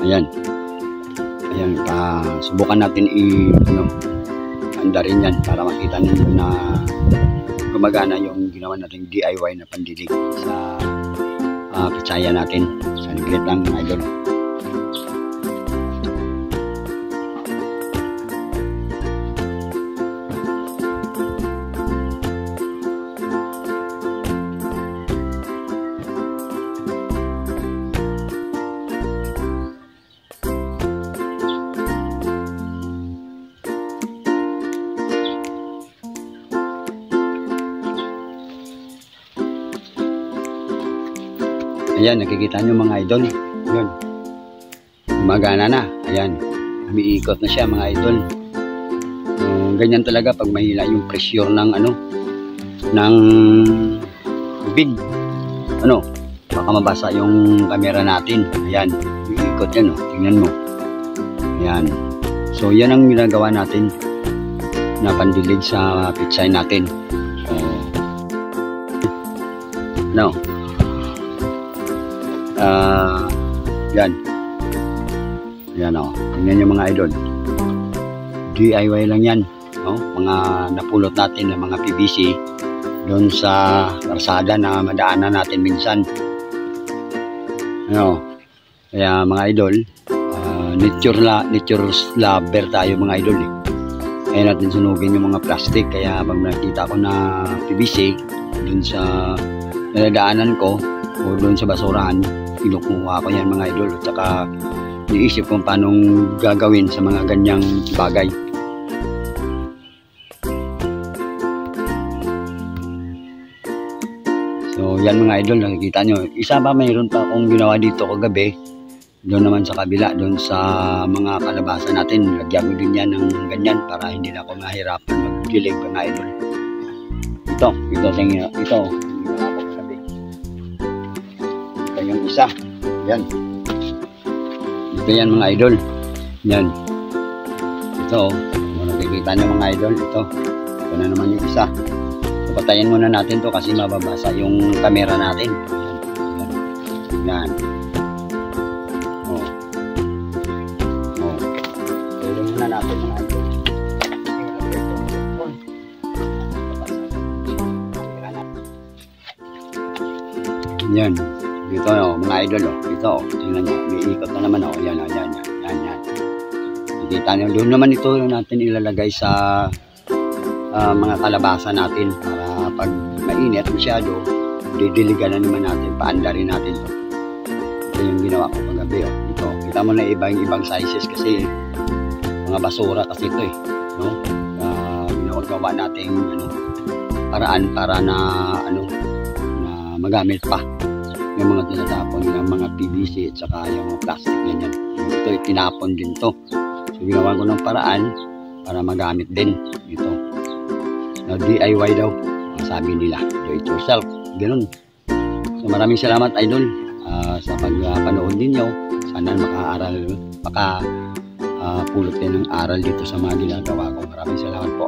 Ayan. Ayan, subukan natin andarin yan para makita ninyo na gumagana yung ginawa natin DIY na pandilig sa pitsaya natin. Saglit lang mga idol. Ayan, nakikita nyo mga idol. Yun. Gumagana na. Ayan. Umiikot na siya mga idol. Ganyan talaga pag mahila yung pressure ng ng tubig. Baka mabasa yung camera natin. Ayan. Umiikot yan. Tingnan mo. Ayan. So, yan ang ginagawa natin na pandilig sa pitsay natin. So, yan. Yan tingnan nyo mga idol. DIY lang yan. Mga napulot natin ng mga PVC doon sa karsada na madaanan natin minsan. Kaya mga idol, nature lover tayo mga idol Kaya natin sunugin yung mga plastic. Kaya pag nakita ko na PVC doon sa nadaanan ko o doon sa basurahan, kinukuha ko yan mga idol. At saka iniisip kung paano gagawin sa mga ganyang bagay. So yan mga idol, nakikita nyo. Isa pa, mayroon pa akong ginawa dito kagabi. Doon naman sa kabila, doon sa mga kalabasa natin. Lagyan ko din yan ng ganyan para hindi na ako mahirapan mag-dilig mga idol. Ito yung isa. Yan. Ito yan mga idol. Yan. Ito. Kung nakikita nyo mga idol. Ito na naman yung isa. So, patayin muna natin to kasi mababasa yung camera natin. Yan. Tuloy muna natin mga idol. Yan. Dito mga idol ito tingnan nyo, may ikot na naman yan. Nakikita nyo, doon naman ito natin ilalagay sa mga kalabasa natin para pag mainit masyado, didiligan na naman natin, paandarin natin ito yung ginawa ko kagabi ito, kita mo na ibang sizes kasi mga basura kasi ito ginagawa nating paraan para na magamit pa yung mga tinatapon ng mga PVC at saka yung mga plastic ganyan. Ito tinapon din to. So ginawa ko ng paraan para magamit din ito. Now, DIY daw sabi nila, do it yourself, ganun. So maraming salamat idol sa pagpanood ninyo. Sana makapulot din ng aral dito sa mga ginagawa ko. Maraming salamat po.